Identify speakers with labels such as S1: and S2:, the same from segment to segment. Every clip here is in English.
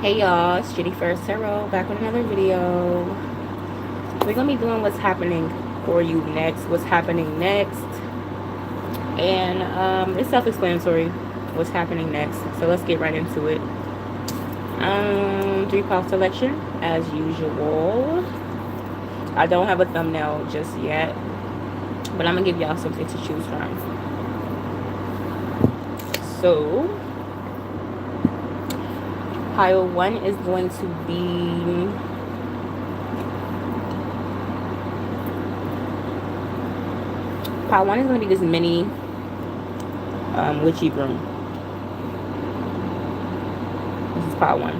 S1: Hey y'all, it's Jennifer Tarot back with another video. We're gonna be doing what's happening for you next, what's happening next, and it's self-explanatory what's happening next. So let's get right into it. 3-pile selection as usual. I don't have a thumbnail just yet, but I'm gonna give y'all something to choose from. So pile 1 is going to be this mini witchy broom. This is pile 1.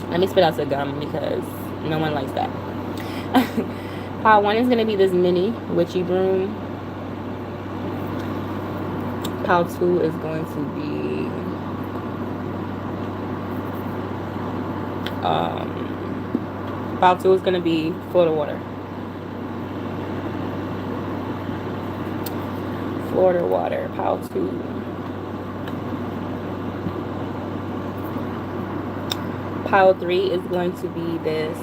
S1: Let me spit out the gum because no one likes that. Pile 1 is going to be this mini witchy broom. Pile 2 is going to be pile 2 is going to be Florida water. Florida water, pile 2. Pile 3 is going to be this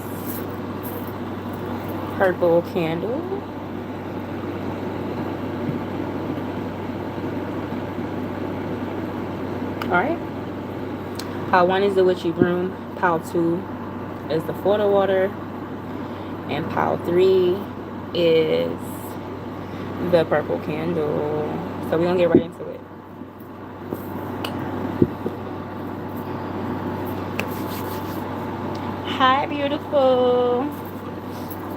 S1: purple candle. Alright. Pile 1 is the witchy broom. Pile 2 is the Florida water. And pile 3 is the purple candle. So we're gonna get right into it. Hi, beautiful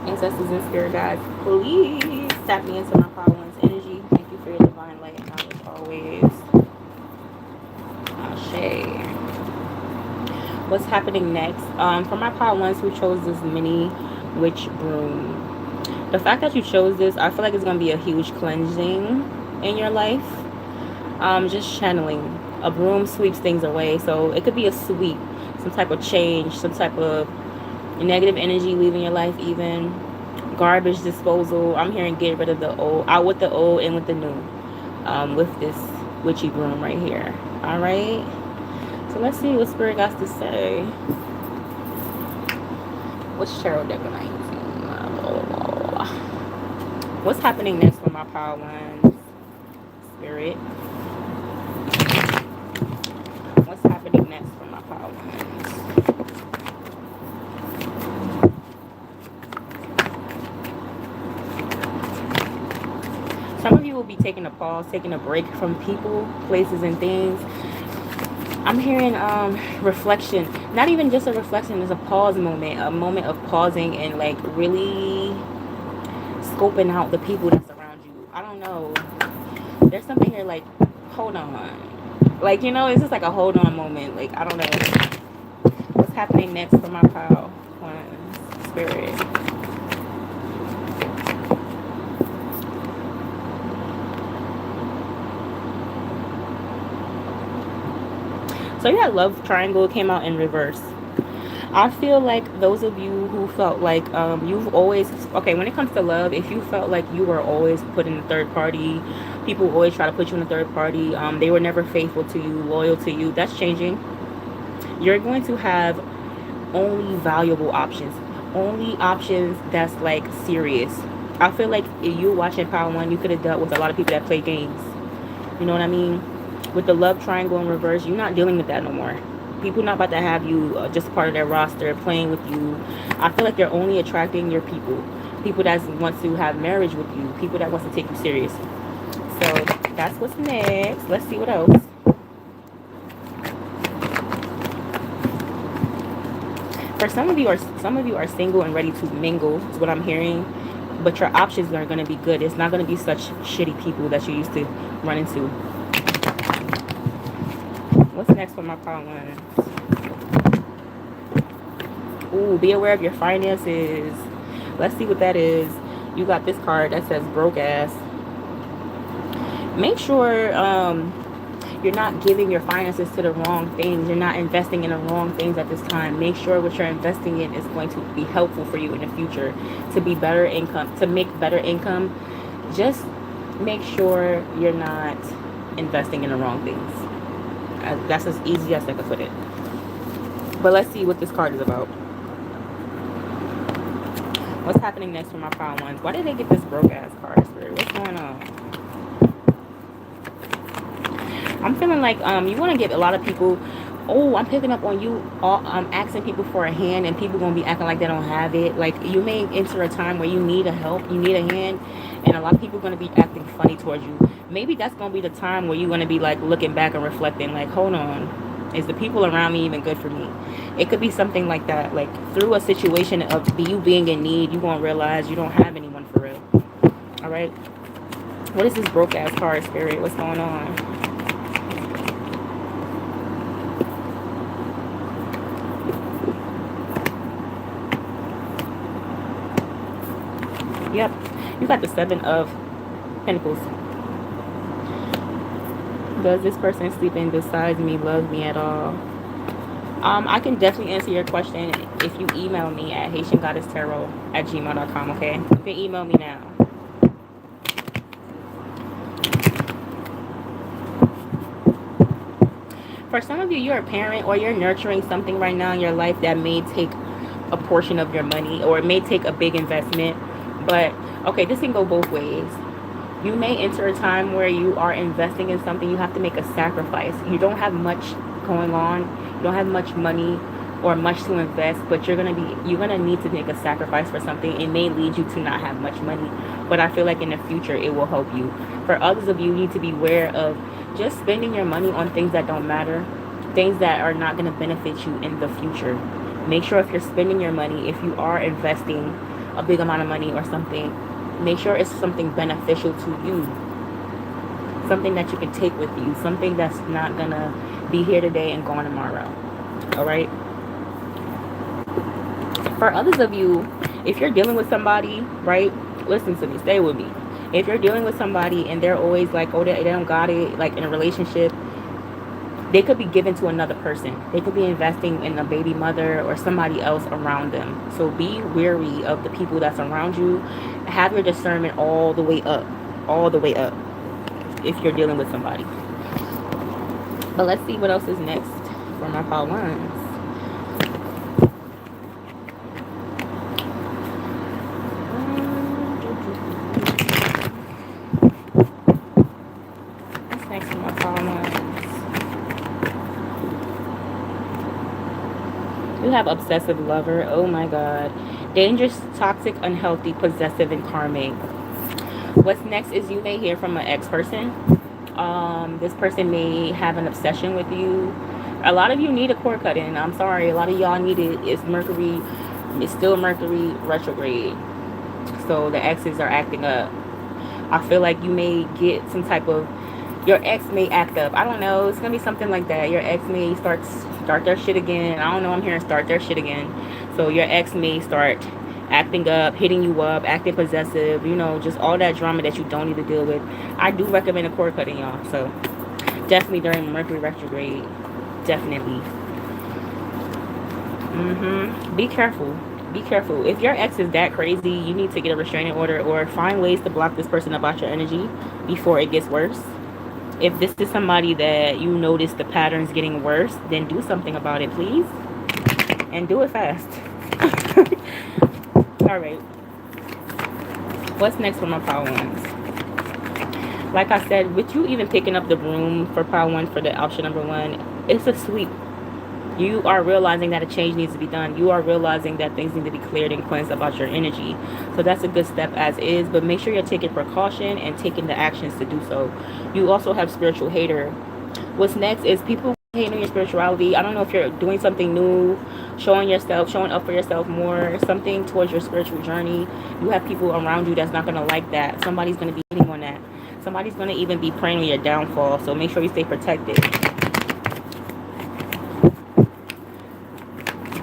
S1: ancestors and spirit guides. Please tap me into my pile 1's energy. Thank you for your divine light and knowledge always. Ashe. What's happening next? For my pile 1s who chose this mini witch broom, the fact that you chose this, I feel like it's going to be a huge cleansing in your life. Just channeling. A broom sweeps things away. So it could be a sweep, some type of change, some type of negative energy leaving your life even. Garbage disposal. I'm hearing get rid of the old, out with the old and with the new. With this witchy broom right here. Alright? So let's see what Spirit got to say. Which tarot deck am I using? What's happening next for my pile 1s? Spirit. What's happening next for my pile 1s? Some of you will be taking a pause, taking a break from people, places, and things. I'm hearing reflection. Not even just a reflection, it's a pause moment. A moment of pausing and like really scoping out the people that's around you. I don't know. There's something here like, hold on. Like, you know, it's just like a hold on moment. Like, I don't know. What's happening next for my pile 1's spirit? So yeah, love triangle came out in reverse. I feel like those of you who felt like you've always, okay, when it comes to love, if you felt like you were always put in a third party, people always try to put you in a third party, they were never faithful to you, loyal to you, that's changing. You're going to have only valuable options, only options that's like serious. I feel like if you watching Power 1, you could have dealt with a lot of people that play games. You know what I mean? With the love triangle in reverse, you're not dealing with that no more. People not about to have you just part of their roster, playing with you. I feel like they're only attracting your people. People that want to have marriage with you. People that want to take you serious. So that's what's next. Let's see what else. For some of you are single and ready to mingle, is what I'm hearing. But your options are going to be good. It's not going to be such shitty people that you used to run into. What's next for my pile 1? Ooh, be aware of your finances. Let's see what that is. You got this card that says broke ass. Make sure you're not giving your finances to the wrong things. You're not investing in the wrong things at this time. Make sure what you're investing in is going to be helpful for you in the future, to be better income, to make better income. Just make sure you're not investing in the wrong things. That's as easy as I could put it. But let's see what this card is about. What's happening next for my pile ones? Why did they get this broke ass card, Spirit? What's going on? I'm feeling like you want to give a lot of people. Oh, I'm picking up on you. I'm asking people for a hand, and people gonna be acting like they don't have it. Like you may enter a time where you need a help, you need a hand, and a lot of people gonna be acting funny towards you. Maybe that's gonna be the time where you're gonna be like looking back and reflecting, like, hold on, is the people around me even good for me? It could be something like that. Like through a situation of you being in need, you gonna realize you don't have anyone for real. All right. What is this broke ass card, Spirit? What's going on? Yep, you got the 7 of Pentacles. Does this person sleeping beside me love me at all? I can definitely answer your question if you email me at Haitiangoddesstarot@gmail.com, okay? You can email me now. For some of you, you're a parent or you're nurturing something right now in your life that may take a portion of your money, or it may take a big investment. But, okay, this can go both ways. You may enter a time where you are investing in something. You have to make a sacrifice. You don't have much going on. You don't have much money or much to invest, but you're gonna need to make a sacrifice for something. It may lead you to not have much money, but I feel like in the future it will help you. For others of you, you need to be aware of just spending your money on things that don't matter, things that are not going to benefit you in the future. Make sure if you're spending your money, if you are investing a big amount of money or something, make sure it's something beneficial to you, something that you can take with you, something that's not gonna be here today and gone tomorrow. All right. For others of you, if you're dealing with somebody, right, listen to me, stay with me. If you're dealing with somebody and they're always like, oh, they don't got it, like in a relationship, they could be given to another person. They could be investing in a baby mother or somebody else around them. So be wary of the people that's around you. Have your discernment all the way up. All the way up. If you're dealing with somebody. But let's see what else is next for my pile ones. What's next for my pile ones? You have obsessive lover. Oh my god. Dangerous, toxic, unhealthy, possessive, and karmic. What's next is you may hear from an ex-person. This person may have an obsession with you. A lot of you need a cord cutting. I'm sorry. A lot of y'all need it. It's Mercury. It's still Mercury retrograde. So the exes are acting up. I feel like you may get some type of... Your ex may act up. I don't know. It's going to be something like that. Your ex may start their shit again. I don't know. I'm hearing start their shit again. So your ex may start acting up, hitting you up, acting possessive, you know, just all that drama that you don't need to deal with. I do recommend a cord cutting, y'all. So definitely during Mercury retrograde. Definitely. Be careful. Be careful. If your ex is that crazy, you need to get a restraining order or find ways to block this person about your energy before it gets worse. If this is somebody that you notice the patterns getting worse, then do something about it, please. And do it fast. Alright. What's next for my pile ones? Like I said, with you even picking up the broom for pile one for the option number 1, it's a sweep. You are realizing that a change needs to be done. You are realizing that things need to be cleared and cleansed about your energy. So that's a good step as is. But make sure you're taking precaution and taking the actions to do so. You also have spiritual hater. What's next is people hating on your spirituality. I don't know if you're doing something new, showing up for yourself more, something towards your spiritual journey. You have people around you that's not going to like that. Somebody's going to be hating on that. Somebody's going to even be praying on your downfall. So make sure you stay protected.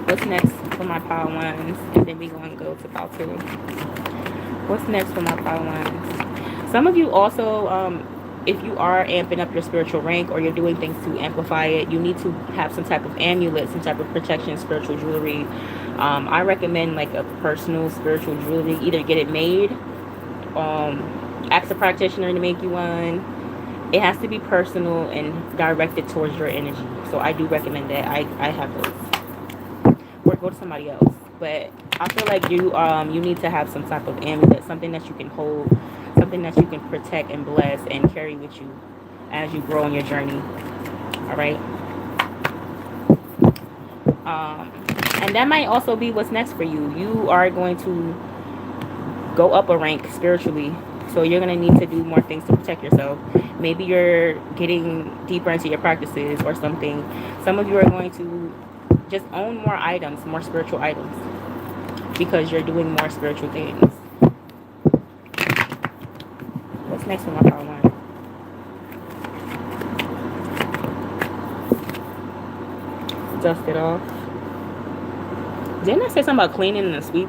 S1: What's next for my pile ones? And then we're going to go to pile 2. What's next for my pile ones? Some of you also, if you are amping up your spiritual rank or you're doing things to amplify it, you need to have some type of amulet, some type of protection, spiritual jewelry. I recommend like a personal spiritual jewelry. Either get it made, ask a practitioner to make you one. It has to be personal and directed towards your energy. So I do recommend that. I have those. go to somebody else. But I feel like you need to have some type of amulet, something that you can hold, something that you can protect and bless and carry with you as you grow on your journey. All right. Um, and that might also be what's next for you. You are going to go up a rank spiritually. So you're going to need to do more things to protect yourself. Maybe you're getting deeper into your practices or something. Some of you are going to just own more items, more spiritual items, because you're doing more spiritual things. What's next for my power line? Dust it off. Didn't I say something about cleaning and a sweep?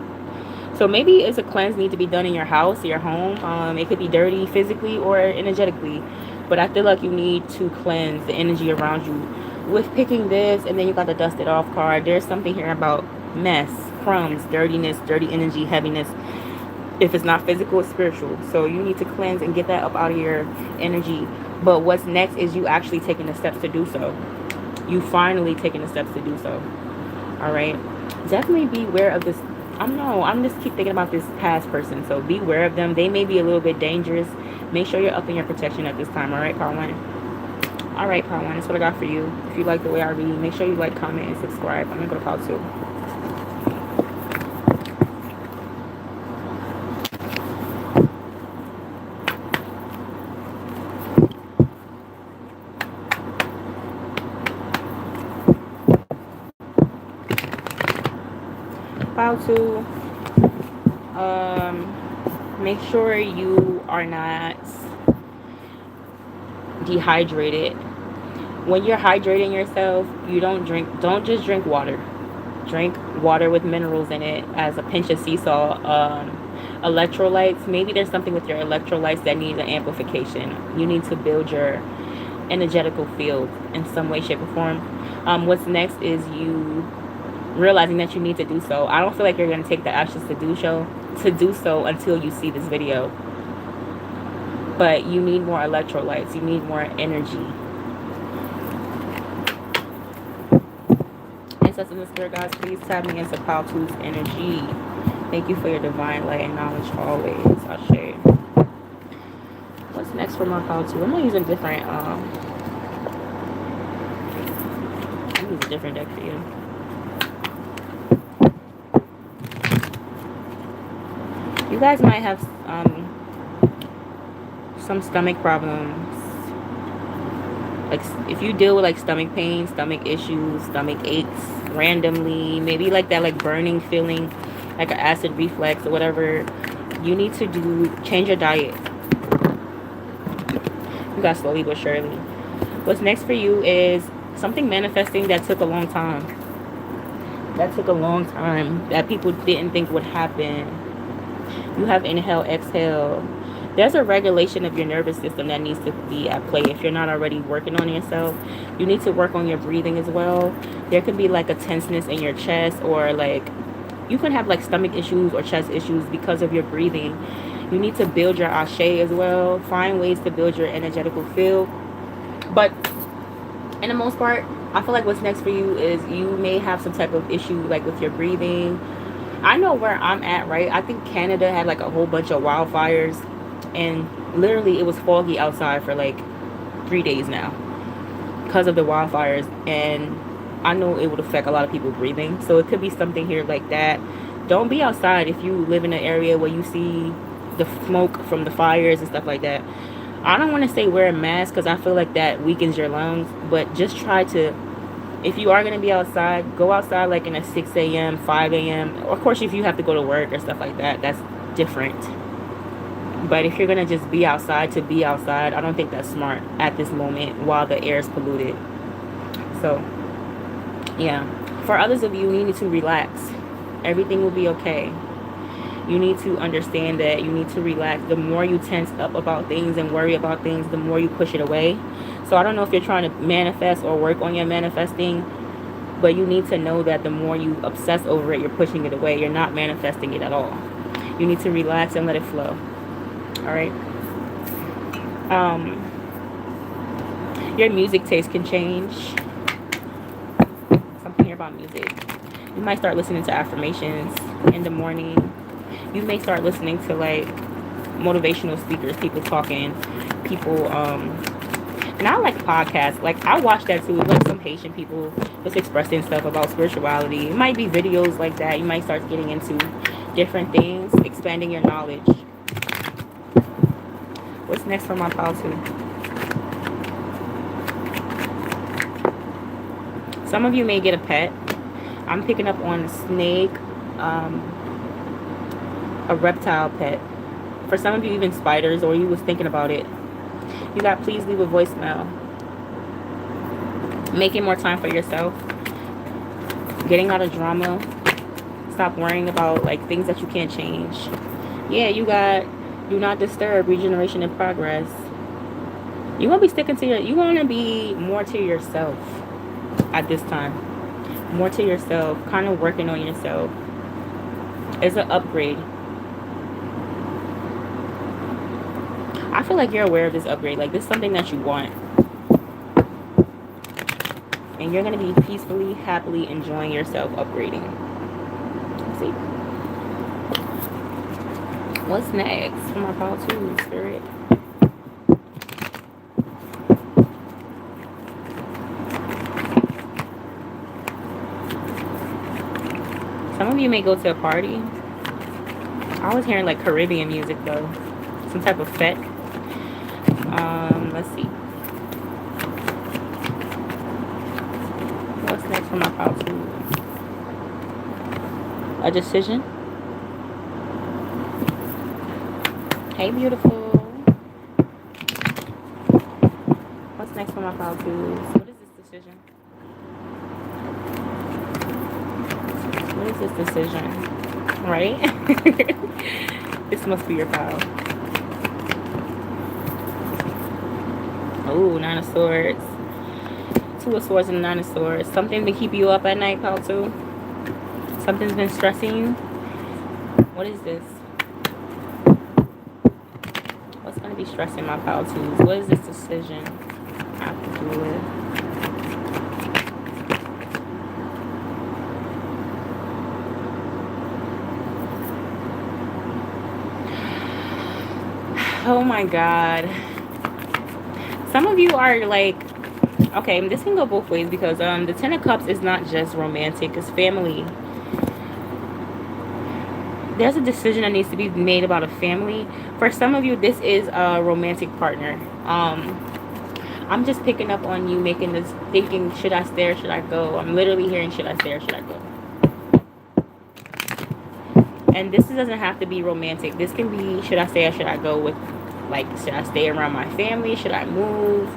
S1: So maybe it's a cleanse need to be done in your house, your home. It could be dirty physically or energetically. But I feel like you need to cleanse the energy around you with picking this, and then you got the dust it off card. There's something here about mess, crumbs, dirtiness, dirty energy, heaviness. If it's not physical, it's spiritual. So you need to cleanse and get that up out of your energy. But what's next is you actually taking the steps to do so. You finally taking the steps to do so. All right. Definitely be aware of this. I'm just keep thinking about this past person. So be aware of them. They may be a little bit dangerous. Make sure you're upping your protection at this time. All right, Power One. All right, Power One. That's what I got for you. If you like the way I read, make sure you like, comment, and subscribe. I'm going to go to Power 2. Pile 2, make sure you are not dehydrated. When you're hydrating yourself, don't just drink water. Drink water with minerals in it as a pinch of sea salt. Electrolytes, maybe there's something with your electrolytes that needs an amplification. You need to build your energetical field in some way, shape, or form. What's next is you realizing that you need to do so. I don't feel like you're going to take the actions to do so until you see this video. But you need more electrolytes. You need more energy. Ancestors and spirit guides, please tap me into Pile 2's energy. Thank you for your divine light and knowledge always. I'll share. What's next for my Pile 2? I'm going to use a different deck for you. You guys might have some stomach problems. Like if you deal with like stomach pain, stomach issues, stomach aches randomly, maybe like that like burning feeling, like an acid reflux or whatever, you need to change your diet. You got slowly but surely. What's next for you is something manifesting that took a long time. That people didn't think would happen. You have inhale, exhale. There's a regulation of your nervous system that needs to be at play. If you're not already working on yourself, you need to work on your breathing as well. There could be like a tenseness in your chest, or like you can have like stomach issues or chest issues because of your breathing. You need to build your ashe as well. Find ways to build your energetical field. But in the most part, I feel like what's next for you is you may have some type of issue like with your breathing. I know where I'm at, right? I think Canada had like a whole bunch of wildfires, and literally it was foggy outside for like 3 days now because of the wildfires, and I know it would affect a lot of people breathing. So it could be something here like that. Don't be outside if you live in an area where you see the smoke from the fires and stuff like that. I don't want to say wear a mask because I feel like that weakens your lungs, but just try to, if you are going to be outside, go outside like in a 6 a.m., 5 a.m. Of course, if you have to go to work or stuff like that, that's different. But if you're going to just be outside to be outside, I don't think that's smart at this moment while the air is polluted. So, yeah. For others of you, you need to relax. Everything will be okay. You need to understand that you need to relax. The more you tense up about things and worry about things, the more you push it away. So I don't know if you're trying to manifest or work on your manifesting, but you need to know that the more you obsess over it, you're pushing it away. You're not manifesting it at all. You need to relax and let it flow. All right. Your music taste can change. Something here about music. You might start listening to affirmations in the morning. You may start listening to like motivational speakers, people talking, people and I like podcasts. Like I watch that too. Like some Haitian people just expressing stuff about spirituality. It might be videos like that. You might start getting into different things, expanding your knowledge. What's next for my pile two? Some of you may get a pet. I'm picking up on a snake, a reptile pet. For some of you, even spiders, or you was thinking about it. You got please leave a voicemail. Making more time for yourself. Getting out of drama. Stop worrying about like things that you can't change. Yeah, you got do not disturb, regeneration in progress. You want to be sticking to you want to be more to yourself at this time. More to yourself, kind of working on yourself. It's an upgrade. I feel like you're aware of this upgrade. Like this is something that you want. And you're going to be peacefully, happily enjoying yourself upgrading. Let's see. What's next for my pile 2, Spirit? Some of you may go to a party. I was hearing like Caribbean music though. Some type of fete. Let's see. What's next for my pile 2? A decision. Hey, beautiful. What's next for my pile 2? What is this decision? What is this decision? Right? This must be your pile. Oh, 9 of Swords. 2 of Swords and 9 of Swords. Something to keep you up at night, pile 2. Something's been stressing you. What is this? What's going to be stressing my pile 2s? What is this decision I have to do with? Oh my God. Some of you are like, okay, this can go both ways because the 10 of Cups is not just romantic, it's family. There's a decision that needs to be made about a family. For some of you, this is a romantic partner. I'm just picking up on you making this, thinking, should I stay or should I go? I'm literally hearing, should I stay or should I go? And this doesn't have to be romantic. This can be, should I stay or should I go with, like, should I stay around my family? Should I move?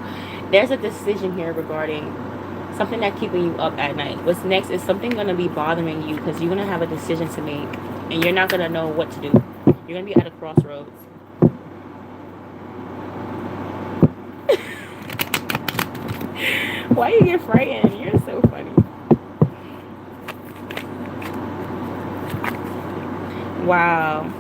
S1: There's a decision here regarding something that's keeping you up at night. What's next is something going to be bothering you because you're going to have a decision to make. And you're not going to know what to do. You're going to be at a crossroads. Why you get frightened? You're so funny. Wow.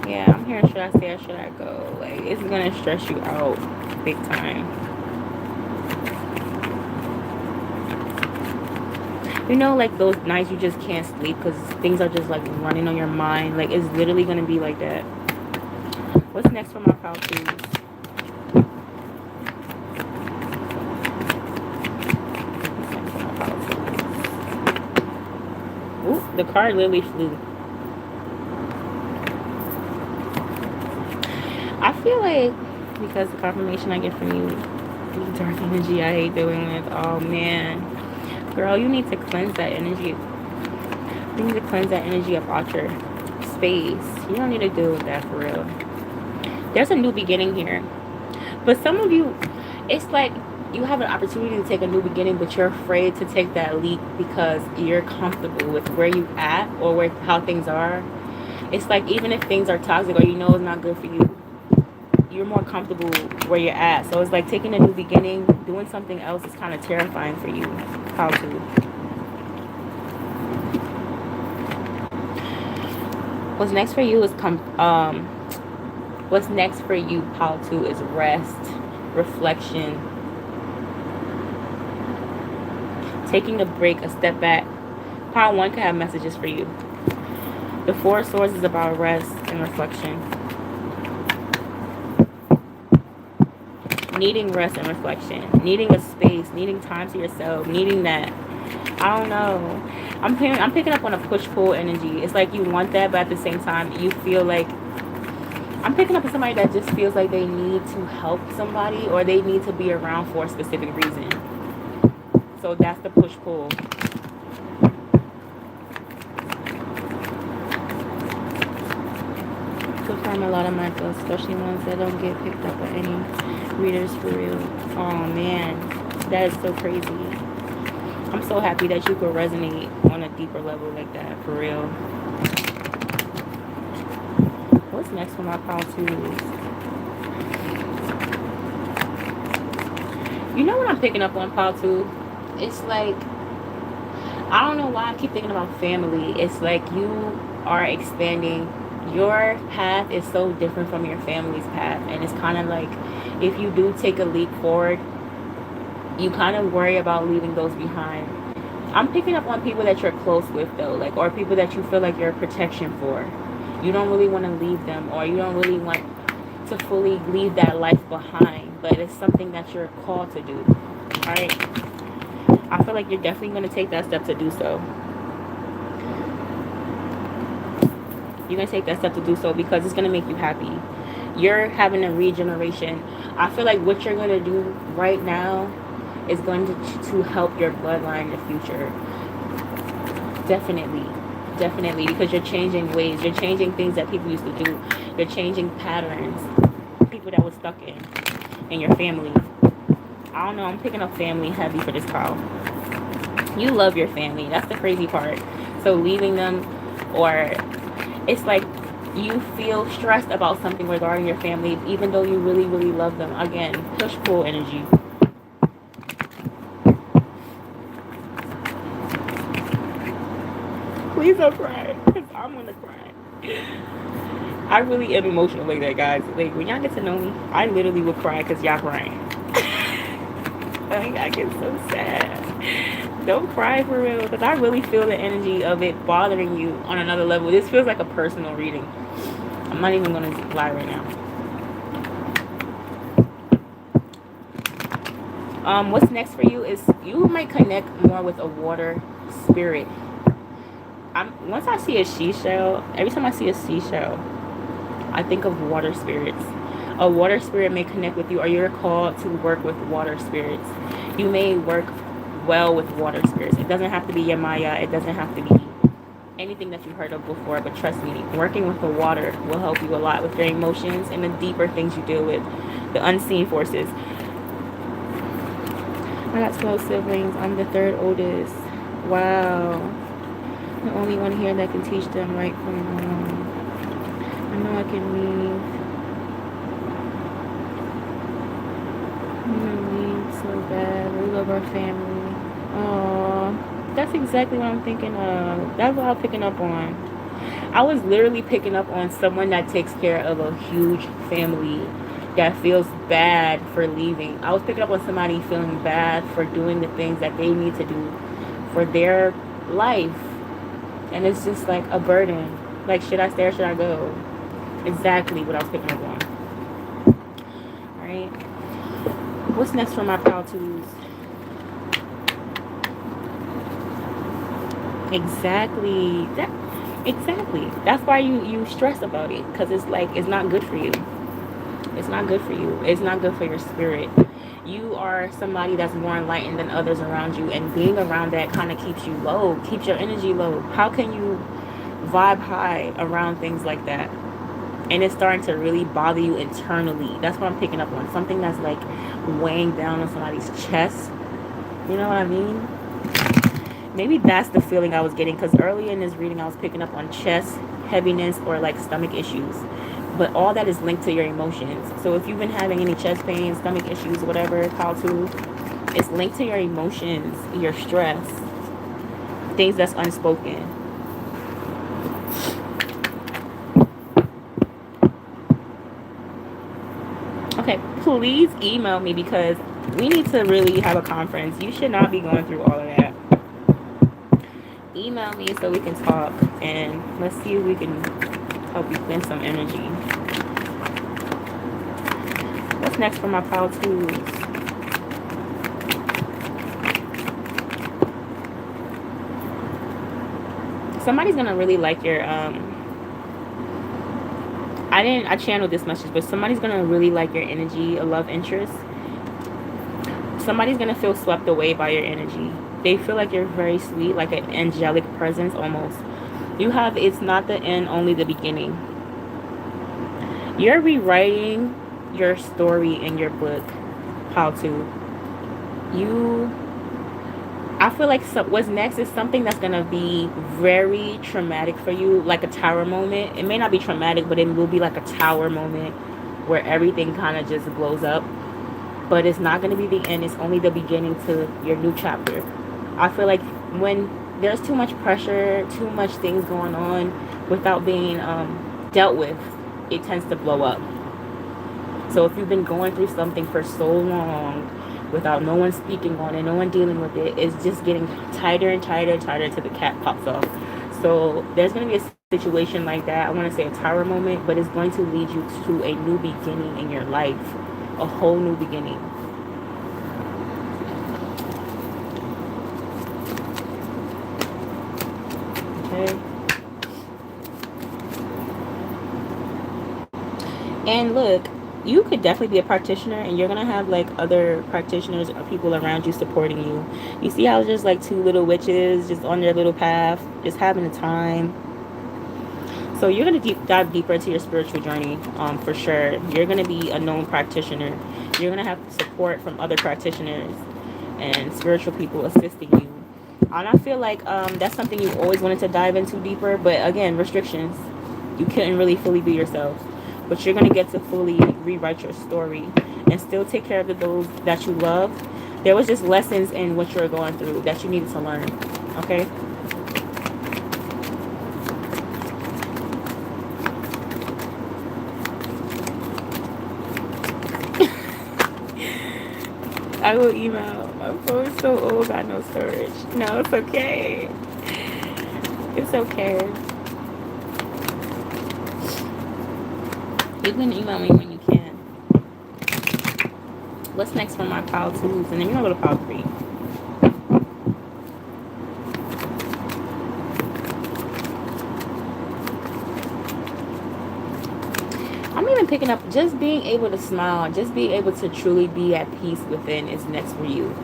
S1: Yeah, I'm hearing should I stay or should I go? Like, it's going to stress you out big time. You know, like those nights you just can't sleep because things are just like running on your mind. Like it's literally going to be like that. What's next for my pile 2s? Ooh, the card literally flew. I feel like because the confirmation I get from you, the dark energy I hate dealing with. Oh man. Girl, you need to cleanse that energy. You need to cleanse that energy up out your space. You don't need to deal with that for real. There's a new beginning here. But some of you, it's like you have an opportunity to take a new beginning, but you're afraid to take that leap because you're comfortable with where you at or where how things are. It's like even if things are toxic or you know it's not good for you, you're more comfortable where you're at. So it's like taking a new beginning, doing something else is kind of terrifying for you. How to. What's next for you is What's next for you, pile 2, is rest, reflection, taking a break, a step back. Pile 1 could have messages for you. The 4 of Swords is about rest and reflection. Needing rest and reflection. Needing a space. Needing time to yourself. Needing that. I don't know. I'm picking up on a push-pull energy. It's like you want that, but at the same time, you feel like... I'm picking up on somebody that just feels like they need to help somebody, or they need to be around for a specific reason. So that's the push-pull. Confirm a lot of my thoughts, especially ones that don't get picked up by any readers for real. Oh man, that is so crazy. I'm so happy that you could resonate on a deeper level like that, for real. What's next for my pile 2s? You know what I'm picking up on pile 2? It's like, I don't know why I keep thinking about family. It's like you are expanding. Your path is so different from your family's path, and it's kind of like, if you do take a leap forward, you kind of worry about leaving those behind. I'm picking up on people that you're close with though, like, or people that you feel like you're a protection for. You don't really want to leave them, or you don't really want to fully leave that life behind, but it's something that you're called to do. Alright, I feel like you're definitely going to take that step to do so. You're going to take that step to do so because it's going to make you happy. You're having a regeneration. I feel like what you're going to do right now is going to help your bloodline in the future. Definitely. Definitely. Because you're changing ways. You're changing things that people used to do. You're changing patterns. People that were stuck in your family. I don't know. I'm picking up family heavy for this pile. You love your family. That's the crazy part. So leaving them, or it's like you feel stressed about something regarding your family, even though you really, really love them. Again, push-pull energy. Please don't cry, because I'm going to cry. I really am emotional like that, guys. Like, when y'all get to know me, I literally will cry because y'all crying. Like, I get so sad. Don't cry for real, because I really feel the energy of it bothering you on another level. This feels like a personal reading. I'm not even going to lie right now. What's next for you is you might connect more with a water spirit. Once I see a seashell, every time I see a seashell, I think of water spirits. A water spirit may connect with you, or you're called to work with water spirits. You may work well with water spirits. It doesn't have to be your Maya. It doesn't have to be anything that you've heard of before, but trust me, working with the water will help you a lot with your emotions and the deeper things you deal with, the unseen forces. I got 12 siblings. I'm the third oldest. Wow. The only one here that can teach them right from wrong. I know I can leave. I'm gonna leave so bad. We love our family. Oh, that's exactly what I'm thinking of. That's what I'm picking up on. I was literally picking up on someone that takes care of a huge family that feels bad for leaving. I was picking up on somebody feeling bad for doing the things that they need to do for their life. And it's just like a burden. Like, should I stay or should I go? Exactly what I was picking up on. Alright. What's next for my pile 2s? Exactly. Exactly. That's why you stress about it. Because it's like, it's not good for you. It's not good for you. It's not good for your spirit. You are somebody that's more enlightened than others around you, and being around that kind of keeps you low, keeps your energy low. How can you vibe high around things like that? And it's starting to really bother you internally. That's what I'm picking up on. Something that's like weighing down on somebody's chest. You know what I mean? Maybe that's the feeling I was getting, because earlier in this reading I was picking up on chest heaviness or like stomach issues. But all that is linked to your emotions. So if you've been having any chest pain, stomach issues, whatever, pile 2, it's linked to your emotions, your stress, things that's unspoken. Okay, please email me because we need to really have a conference. You should not be going through all of that. Email me so we can talk and let's see if we can help you cleanse some energy. What's next for my pile twos? Somebody's gonna really like your I channeled this message, but somebody's gonna really like your energy, a love interest. Somebody's gonna feel swept away by your energy. They feel like you're very sweet, like an angelic presence almost. You have, it's not the end, only the beginning. You're rewriting your story in your book. How to. I feel like what's next is something that's going to be very traumatic for you, like a tower moment. It may not be traumatic, but it will be like a tower moment where everything kind of just blows up. But it's not going to be the end. It's only the beginning to your new chapter. I feel like when there's too much pressure, too much things going on without being dealt with, it tends to blow up. So if you've been going through something for so long without no one speaking on it, no one dealing with it, it's just getting tighter and tighter and tighter till the cat pops off. So there's going to be a situation like that. I want to say a tower moment, but it's going to lead you to a new beginning in your life, a whole new beginning. Okay. And look, you could definitely be a practitioner and you're gonna have like other practitioners or people around you supporting you. You see how just like two little witches just on their little path, just having a time. So you're gonna dive deeper into your spiritual journey, for sure. You're gonna be a known practitioner. You're gonna have support from other practitioners and spiritual people assisting you. And I feel like that's something you always wanted to dive into deeper, but again, restrictions. You couldn't really fully be yourself. But you're going to get to fully rewrite your story and still take care of those that you love. There was just lessons in what you're going through that you needed to learn. Okay? I will email. My phone's so old, got no storage. No, it's okay. It's okay. You can email me when you can. What's next for my pile twos? And then you're going to go to pile 3. I'm even picking up just being able to smile, just being able to truly be at peace within is next for you.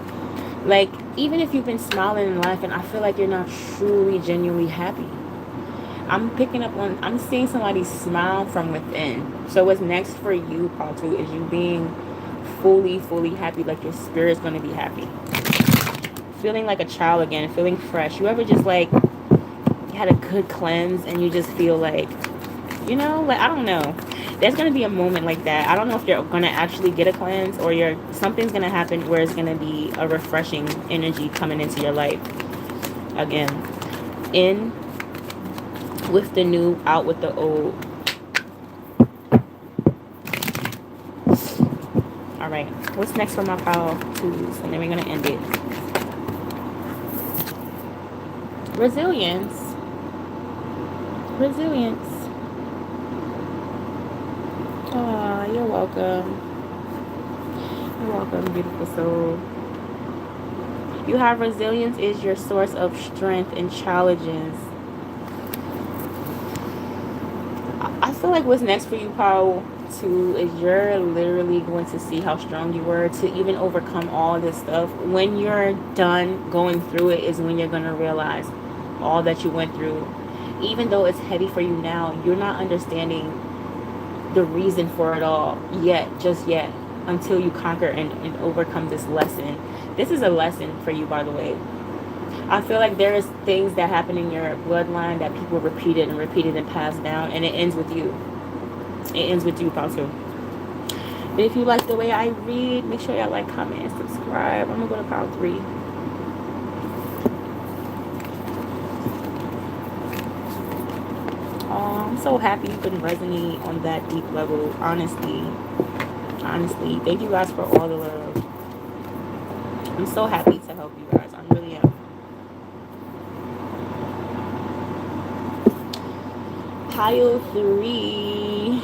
S1: Like, even if you've been smiling and laughing, I feel like you're not truly, genuinely happy. I'm picking up on, I'm seeing somebody smile from within. So what's next for you, Paul, too, is you being fully happy, like your spirit's going to be happy. Feeling like a child again, feeling fresh. You ever just like had a good cleanse and you just feel like, you know, like, I don't know. There's going to be a moment like that. I don't know if you're going to actually get a cleanse or something's going to happen where it's going to be a refreshing energy coming into your life. Again, in with the new, out with the old. Alright, what's next for my pile twos? And then we're going to end it. Resilience. Aw, you're welcome. You're welcome, beautiful soul. You have resilience is your source of strength and challenges. I feel like what's next for you, Paul, too, is you're literally going to see how strong you were to even overcome all this stuff. When you're done going through it is when you're going to realize all that you went through. Even though it's heavy for you now, you're not understanding the reason for it all just yet, until you conquer and overcome this lesson. This is a lesson for you, by the way. I feel like there's things that happen in your bloodline that people repeated and passed down, and it ends with you. It ends with you, Paul, too. But if you like the way I read, make sure y'all like, comment, and subscribe. I'm going to go to pile 3. Oh, I'm so happy you can resonate on that deep level, honestly. Honestly, thank you guys for all the love. I'm so happy to help you guys. I really am. Pile 3.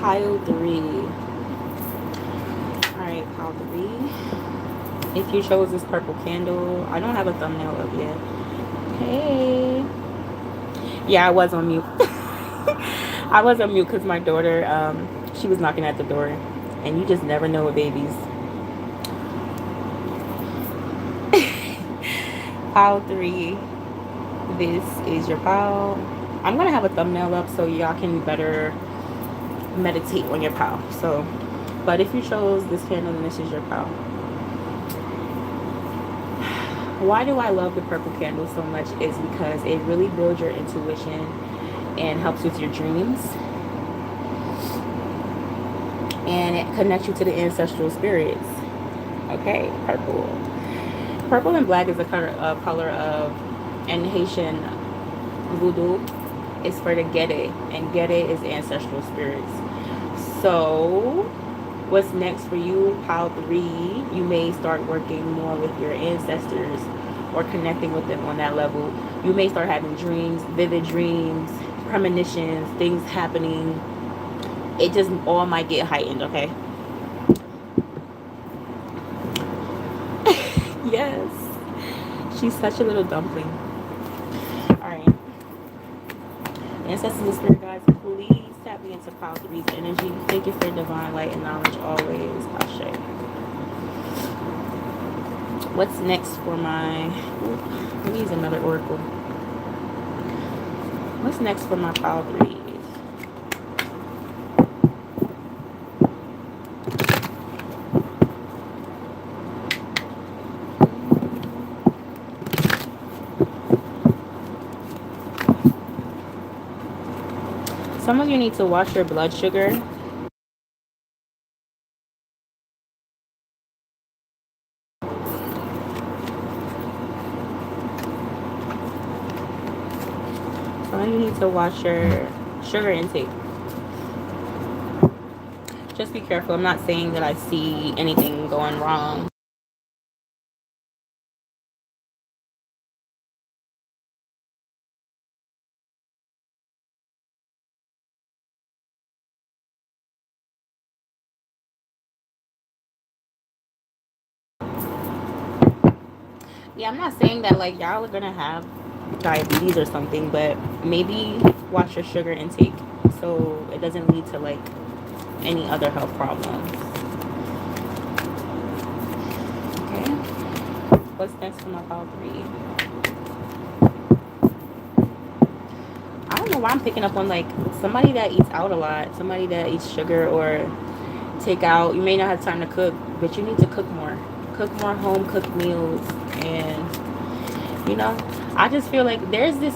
S1: Pile 3. Alright, pile 3. If you chose this purple candle, I don't have a thumbnail up yet. Hey. Yeah, I was on mute. I was on mute because my daughter, she was knocking at the door. And you just never know with babies. Pile 3. This is your pile. I'm going to have a thumbnail up so y'all can better meditate on your pile. So, but if you chose this candle, then this is your pile. Why do I love the purple candle so much is because it really builds your intuition and helps with your dreams. And it connects you to the ancestral spirits. Okay, purple. Purple and black is a color of, and Haitian voodoo is for the Gede, and Gede is ancestral spirits. So what's next for you, pile 3? You may start working more with your ancestors or connecting with them on that level. You may start having dreams, vivid dreams, premonitions, things happening. It just all might get heightened, okay? Yes. She's such a little dumpling. Alright. Ancestors and spirit guides, please tap me into pile 3's energy. Thank you for divine light and knowledge always. Ashe. What's next for my... Let me use another oracle. What's next for my pile 3? Some of you need to watch your blood sugar. Some of you need to watch your sugar intake. Just be careful. I'm not saying that I see anything going wrong. Yeah, I'm not saying that like y'all are gonna have diabetes or something, but maybe watch your sugar intake so it doesn't lead to like any other health problems. Okay. What's next for my pile 3? I don't know why I'm picking up on like somebody that eats out a lot, somebody that eats sugar or take out. You may not have time to cook, but you need to cook more. Cook more home cooked meals. And you know, I just feel like there's this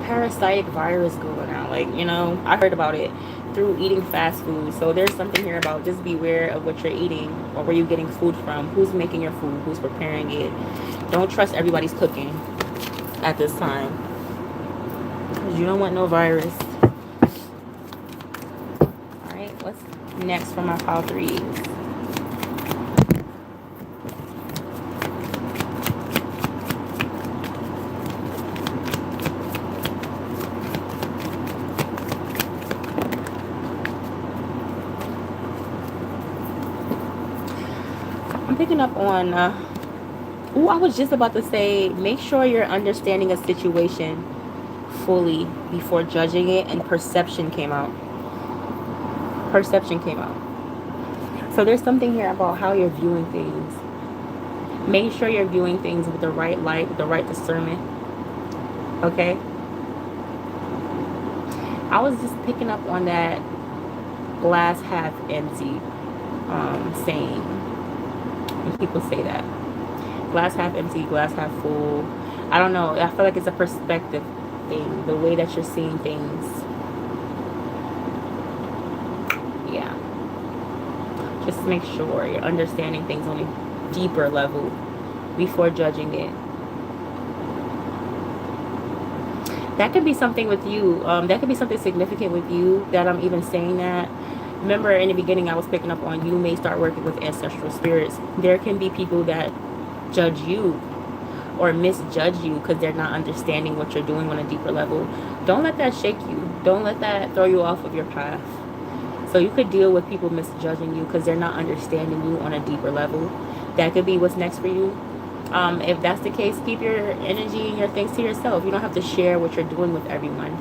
S1: parasitic virus going on. Like, you know, I heard about it through eating fast food. So there's something here about just beware of what you're eating or where you're getting food from, who's making your food, who's preparing it. Don't trust everybody's cooking at this time because you don't want no virus. All right, what's next for my pile 3s? I'm picking up on I was just about to say, make sure you're understanding a situation fully before judging it, and perception came out. So there's something here about how you're viewing things. Make sure you're viewing things with the right light, with the right discernment. Okay? I was just picking up on that glass half empty saying. When people say that. Glass half empty, glass half full. I don't know. I feel like it's a perspective thing. The way that you're seeing things. Yeah. Just make sure you're understanding things on a deeper level before judging it. That could be something with you. That could be something significant with you that I'm even saying that. Remember in the beginning I was picking up on you may start working with ancestral spirits. There can be people that judge you or misjudge you because they're not understanding what you're doing on a deeper level. Don't let that shake you. Don't let that throw you off of your path. So you could deal with people misjudging you because they're not understanding you on a deeper level. That could be what's next for you. If that's the case, keep your energy and your things to yourself. You don't have to share what you're doing with everyone.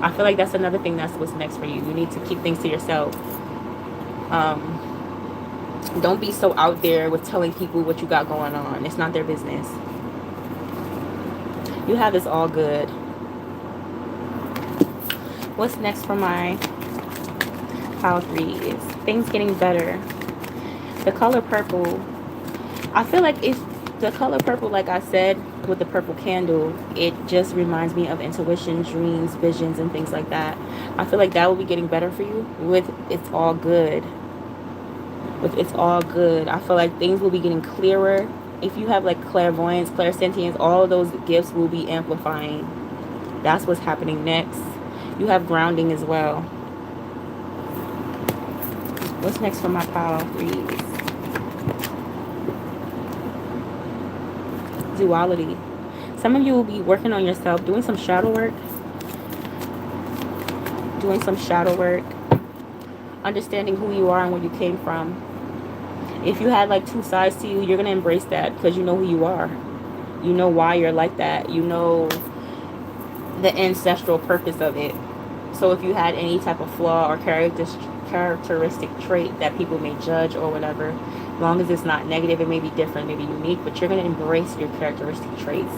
S1: I feel like that's another thing that's what's next for you. You need to keep things to yourself. Don't be so out there with telling people what you got going on. It's not their business. You have this all good. What's next for my pile 3 is things getting better. The color purple. I feel like if the color purple, like I said, with the purple candle, it just reminds me of intuition, dreams, visions, and things like that. I feel like that will be getting better for you with It's All Good. With It's All Good, I feel like things will be getting clearer. If you have like clairvoyance, clairsentience, all of those gifts will be amplifying. That's what's happening next. You have grounding as well. What's next for my pile 3s? Duality. Some of you will be working on yourself, doing some shadow work. Doing some shadow work. Understanding who you are and where you came from. If you had like 2 sides to you, you're going to embrace that because you know who you are. You know why you're like that. You know the ancestral purpose of it. So if you had any type of flaw or characteristic trait that people may judge or whatever, as long as it's not negative, it may be different, maybe unique, but you're going to embrace your characteristic traits,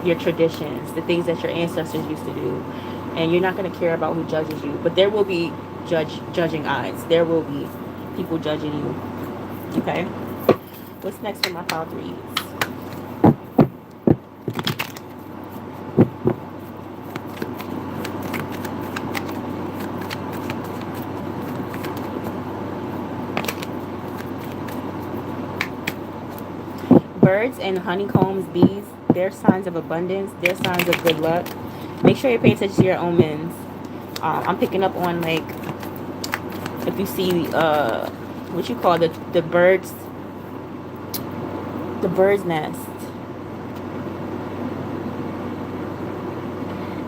S1: your traditions, the things that your ancestors used to do. And you're not going to care about who judges you. But there will be judging eyes. There will be people judging you. Okay? What's next for my pile 3s? Birds and honeycombs, bees, they're signs of abundance. They're signs of good luck. Make sure you pay attention to your omens. I'm picking up on like, if you see what you call the bird's nest.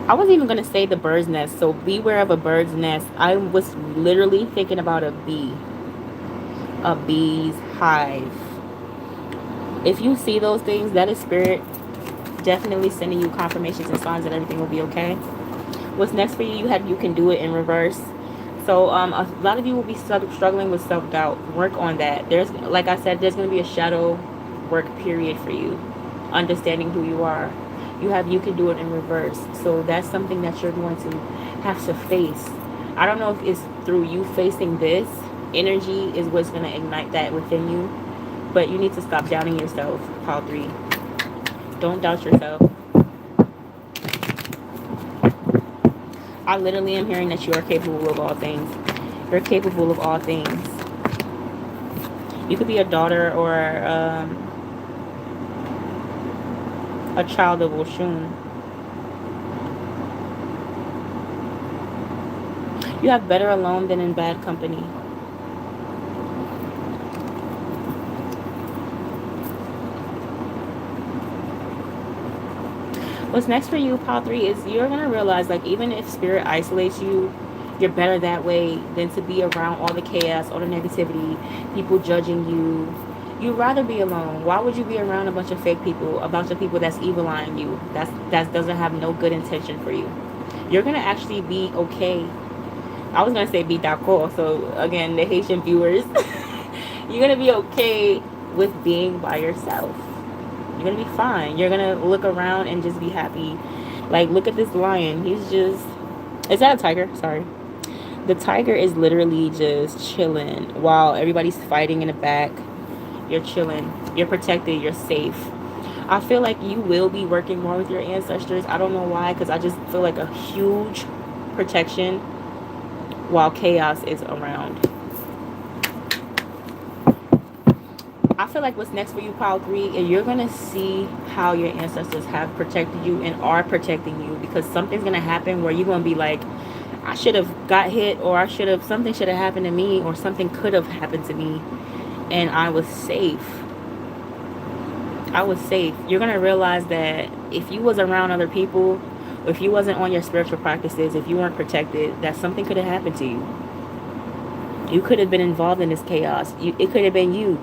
S1: I wasn't even going to say the bird's nest, so beware of a bird's nest. I was literally thinking about a bee. A bee's hive. If you see those things, that is spirit definitely sending you confirmations and signs that everything will be okay. What's next for you? You can do it in reverse. So a lot of you will be struggling with self-doubt. Work on that. There's, like I said, there's going to be a shadow work period for you. Understanding who you are. You can do it in reverse. So that's something that you're going to have to face. I don't know if it's through you facing this energy is what's going to ignite that within you. But you need to stop doubting yourself, pile 3. Don't doubt yourself. I literally am hearing that you are capable of all things. You're capable of all things. You could be a daughter or a child of Oshun. You have better alone than in bad company. What's next for you, pile 3, is you're going to realize, like, even if spirit isolates you, you're better that way than to be around all the chaos, all the negativity, people judging you. You'd rather be alone. Why would you be around a bunch of fake people, a bunch of people that's evil-eyeing you, that doesn't have no good intention for you? You're going to actually be okay. I was going to say be d'accord. So, again, the Haitian viewers, you're going to be okay with being by yourself. You're gonna be fine. You're gonna look around and just be happy. Like, look at this lion. He's just, is that a tiger? Sorry. The tiger is literally just chilling while everybody's fighting in the back. You're chilling. You're protected. You're safe. I feel like you will be working more with your ancestors. I don't know why, because I just feel like a huge protection while chaos is around. I feel like what's next for you, pile 3, is you're going to see how your ancestors have protected you and are protecting you, because something's going to happen where you're going to be like, I should have got hit, or something should have happened to me, or something could have happened to me, and I was safe. I was safe. You're going to realize that if you was around other people, if you wasn't on your spiritual practices, if you weren't protected, that something could have happened to you. You could have been involved in this chaos. It could have been you.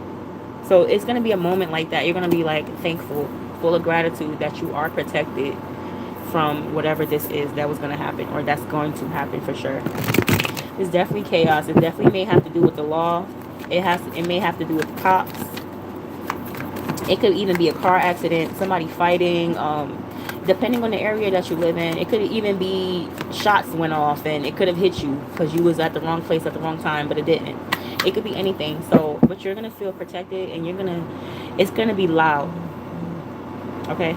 S1: So it's going to be a moment like that. You're going to be like thankful, full of gratitude that you are protected from whatever this is that was going to happen, or that's going to happen for sure. It's definitely chaos. It definitely may have to do with the law. It may have to do with the cops. It could even be a car accident, somebody fighting, depending on the area that you live in. It could even be shots went off and it could have hit you because you was at the wrong place at the wrong time, but it didn't. It could be anything. So, but you're going to feel protected, and it's going to be loud. Okay?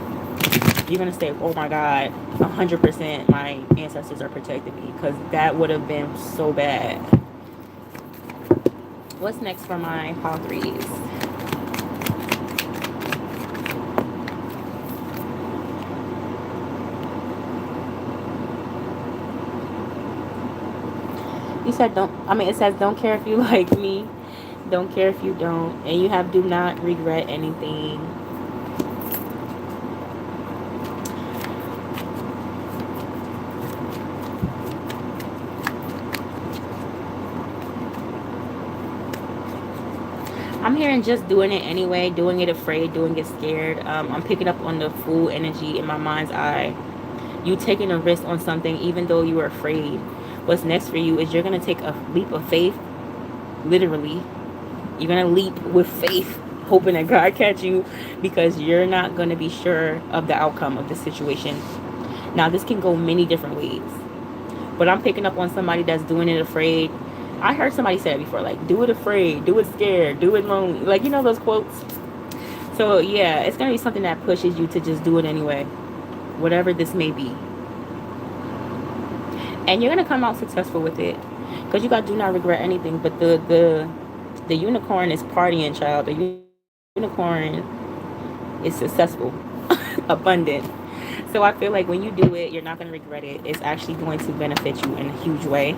S1: You're going to say, oh my God, 100% my ancestors are protecting me, because that would have been so bad. What's next for my pile 3s? You said it says don't care if you like me, don't care if you don't, and you have do not regret anything. I'm hearing just doing it anyway, doing it afraid, doing it scared. I'm picking up on the full energy in my mind's eye. You taking a risk on something even though you were afraid. What's next for you is you're going to take a leap of faith, literally. You're going to leap with faith, hoping that God catch you, because you're not going to be sure of the outcome of the situation. Now, this can go many different ways, but I'm picking up on somebody that's doing it afraid. I heard somebody say it before, like, do it afraid, do it scared, do it lonely. Like, you know those quotes? So, yeah, it's going to be something that pushes you to just do it anyway, whatever this may be. And you're going to come out successful with it, because you got do not regret anything. But the unicorn is partying, child. The unicorn is successful, abundant. So I feel like when you do it, you're not going to regret it. It's actually going to benefit you in a huge way.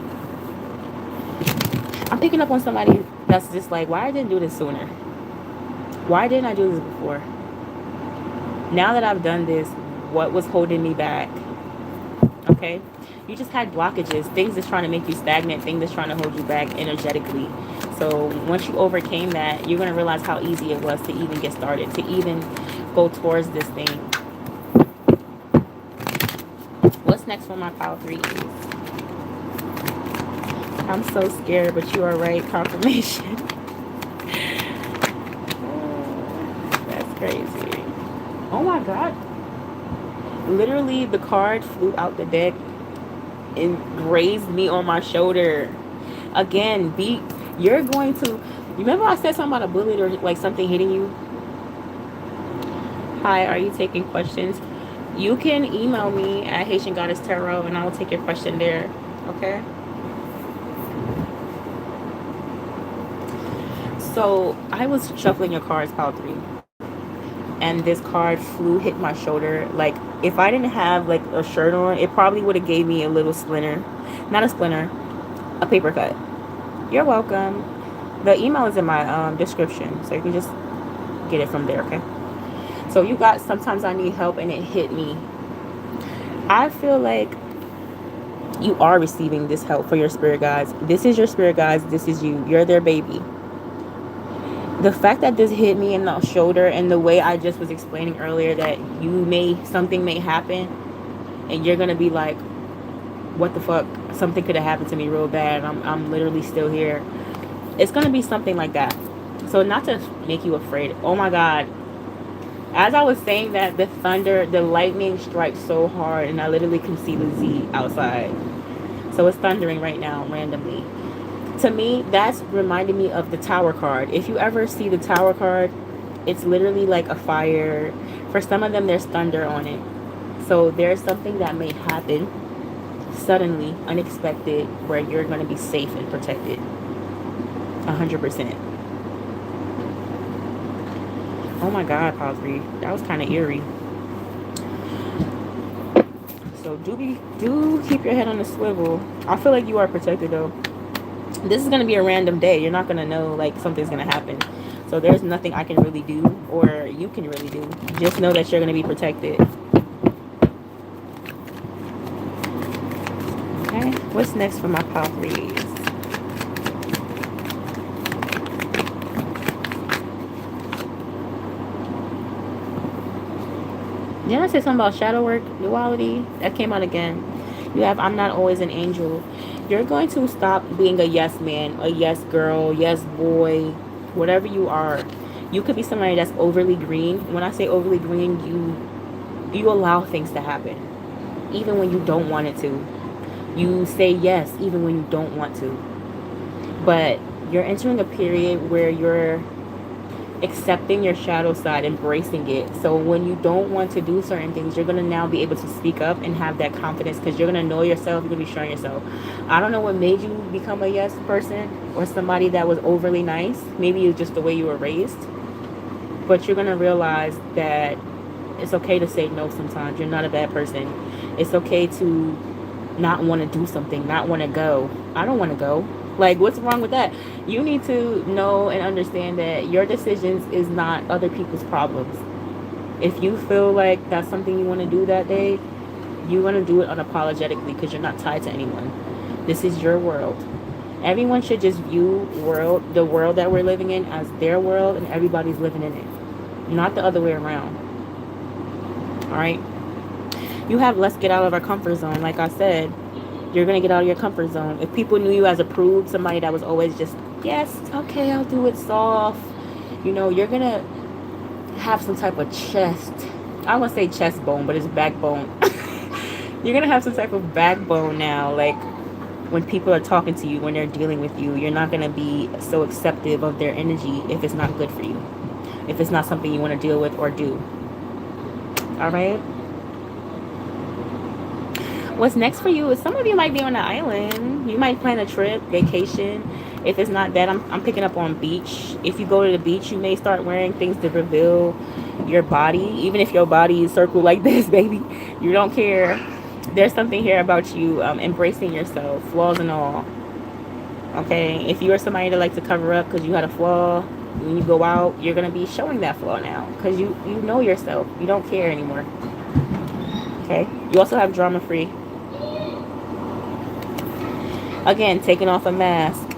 S1: I'm picking up on somebody that's just like, why I didn't do this sooner? Why didn't I do this before? Now that I've done this, what was holding me back? Okay? You just had blockages, things that's trying to make you stagnant, things that's trying to hold you back energetically. So once you overcame that, you're going to realize how easy it was to even get started, to even go towards this thing. What's next for my pile 3s? I'm so scared, but you are right. Confirmation. That's crazy. Oh my God. Literally, the card flew out the deck and grazed me on my shoulder. Again, you're going to, remember I said something about a bullet or like something hitting you? Hi, are you taking questions? You can email me at Haitiangoddesstarot and I will take your question there. Okay? So I was shuffling your cards, pile 3, and this card hit my shoulder. Like, if I didn't have like a shirt on, it probably would have gave me a little splinter. Not a splinter, a paper cut. You're welcome. The email is in my description, so you can just get it from there. Okay? So you got sometimes I need help, and it hit me. I feel like you are receiving this help for your spirit guides. This is your spirit guides. This is you. You're their baby. The fact that this hit me in the shoulder, and the way I just was explaining earlier that something may happen and you're gonna be like, what the fuck, something could have happened to me real bad, I'm literally still here. It's gonna be something like that. So not to make you afraid. Oh my God, As I was saying that, the thunder, the lightning strikes so hard, and I literally can see the Z outside. So it's thundering right now randomly. To me, that's reminding me of the Tower card. If you ever see the Tower card, it's literally like a fire. For some of them, there's thunder on it. So there's something that may happen suddenly, unexpected, where you're going to be safe and protected. 100%. Oh my God, pile 3. That was kind of eerie. So do keep your head on the swivel. I feel like you are protected though. This is going to be a random day. You're not going to know like something's going to happen. So there's nothing I can really do or you can really do. Just know that you're going to be protected. Okay, what's next for my pile 3s? Did I say something about shadow work, duality? That came out again. You have I'm not always an angel. You're going to stop being a yes man, a yes girl, yes boy, whatever you are. You could be somebody that's overly green. When I say overly green, you allow things to happen, even when you don't want it to. You say yes, even when you don't want to. But you're entering a period where you're accepting your shadow side, embracing it. So when you don't want to do certain things, you're going to now be able to speak up and have that confidence because you're going to know yourself. You're going to be showing yourself. I don't know what made you become a yes person or somebody that was overly nice. Maybe it's just the way you were raised. But you're going to realize that it's okay to say no sometimes. You're not a bad person. It's okay to not want to do something, not want to go. I don't want to go. Like, what's wrong with that? You need to know and understand that your decisions is not other people's problems. If you feel like that's something you want to do that day, you want to do it unapologetically because you're not tied to anyone. This is your world. Everyone should just view the world that we're living in as their world and everybody's living in it. Not the other way around. All right? You have let's get out of our comfort zone. Like I said, you're going to get out of your comfort zone. If people knew you as approved, somebody that was always just, yes, okay, I'll do it soft. You know, you're going to have some type of chest. I won't say chest bone, but it's backbone. You're going to have some type of backbone now. Like, when people are talking to you, when they're dealing with you, you're not going to be so acceptive of their energy if it's not good for you. If it's not something you want to deal with or do. All right? What's next for you is some of you might be on an island. You might plan a trip, vacation. If it's not that, I'm picking up on beach. If you go to the beach, you may start wearing things to reveal your body. Even if your body is circled like this, baby, you don't care. There's something here about you embracing yourself, flaws and all. Okay, if you are somebody that likes to cover up because you had a flaw, when you go out, you're going to be showing that flaw now because you know yourself. You don't care anymore. Okay, you also have drama free. Again, taking off a mask.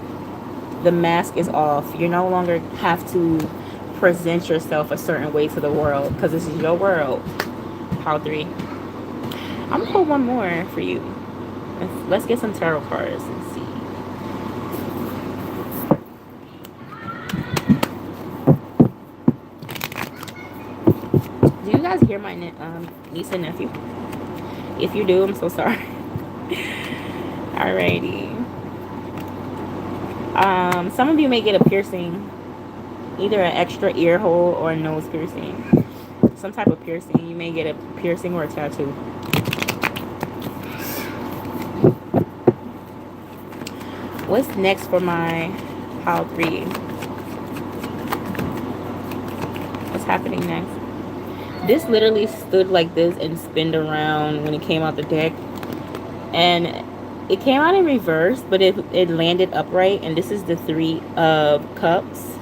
S1: The mask is off. You no longer have to present yourself a certain way to the world because this is your world. Pile 3. I'm going to pull one more for you. Let's get some tarot cards and see. Do you guys hear my niece and nephew? If you do, I'm so sorry. Alrighty. Some of you may get a piercing, either an extra ear hole or a nose piercing. Some type of piercing. You may get a piercing or a tattoo. What's next for my pile 3? What's happening next? This literally stood like this and spinned around when it came out the deck. And it came out in reverse, but it landed upright. And this is the 3 of Cups.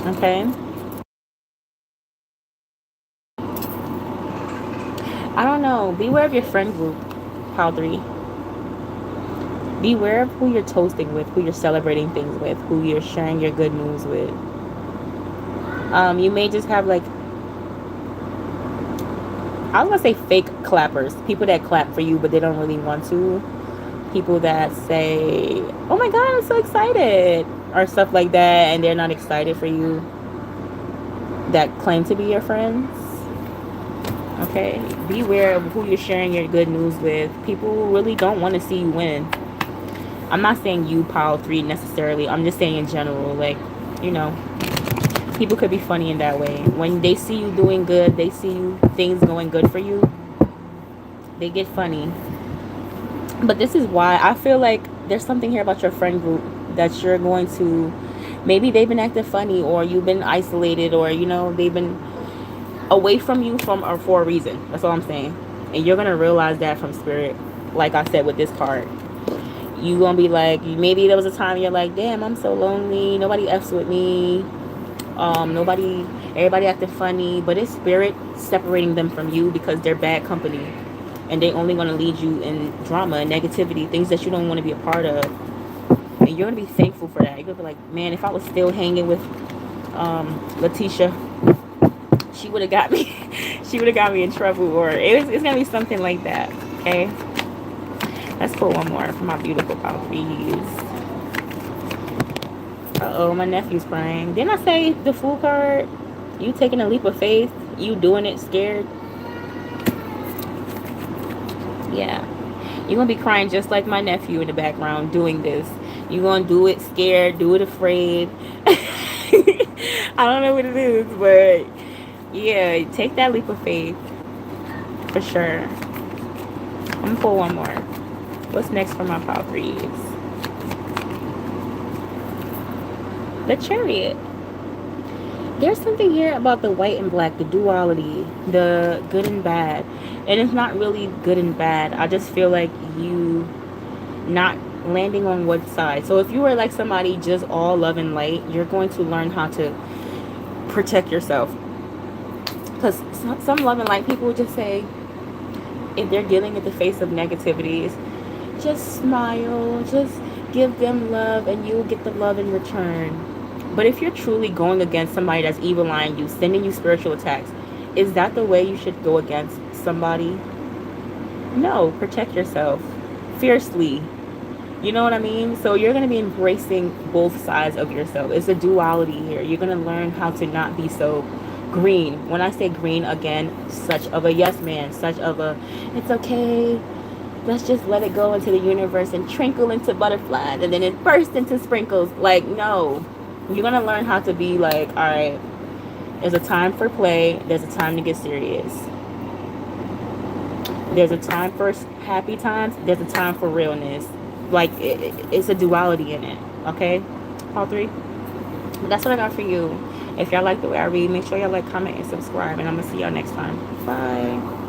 S1: Okay. I don't know. Beware of your friend group, pile 3. Beware of who you're toasting with, who you're celebrating things with, who you're sharing your good news with. You may just have like, I was going to say fake clappers. People that clap for you, but they don't really want to. People that say, oh my God, I'm so excited. Or stuff like that, and they're not excited for you. that claim to be your friends. Okay, beware of who you're sharing your good news with. People really don't want to see you win. I'm not saying you, pile 3, necessarily. I'm just saying in general, like, you know, people could be funny in that way. When they see you doing good, they see you, things going good for you, they get funny. But this is why I feel like there's something here about your friend group that you're going to, maybe they've been acting funny, or you've been isolated, or, you know, they've been away from you from or for a reason. That's all I'm saying. And you're gonna realize that from spirit. Like I said with this card, you gonna be like, maybe there was a time you're like, damn, I'm so lonely, nobody f's with me, nobody, everybody acting funny, but it's spirit separating them from you because they're bad company, and they only gonna lead you in drama and negativity, things that you don't want to be a part of. And you're gonna be thankful for that. You're gonna be like, man, if I was still hanging with Letitia, she would have got me. She would have got me in trouble, or it's gonna be something like that. Okay, let's pull one more for my beautiful Palfreys. Uh-oh, my nephew's crying. Didn't I say the Fool card? You taking a leap of faith, you doing it scared. Yeah, you're gonna be crying just like my nephew in the background doing this. You're gonna do it scared, do it afraid. I don't know what it is, but yeah, take that leap of faith for sure. I'm gonna pull one more. What's next for my Palfreys? The Chariot. There's something here about the white and black, the duality, the good and bad. And it's not really good and bad. I just feel like you not landing on one side. So if you were like somebody just all love and light, you're going to learn how to protect yourself. Because some love and light people would just say, if they're dealing with the face of negativities, just smile, just give them love, and you'll get the love in return. But if you're truly going against somebody that's evil eyeing you, sending you spiritual attacks, is that the way you should go against somebody? No, protect yourself fiercely. You know what I mean? So you're going to be embracing both sides of yourself. It's a duality here. You're going to learn how to not be so green. When I say green, again, such of a yes man, such of a, it's okay, let's just let it go into the universe and trinkle into butterflies, and then it bursts into sprinkles. Like, no. You're going to learn how to be like, all right, there's a time for play. There's a time to get serious. There's a time for happy times. There's a time for realness. Like, it's a duality in it. Okay? All 3. But that's what I got for you. If y'all like the way I read, make sure y'all like, comment, and subscribe. And I'm going to see y'all next time. Bye.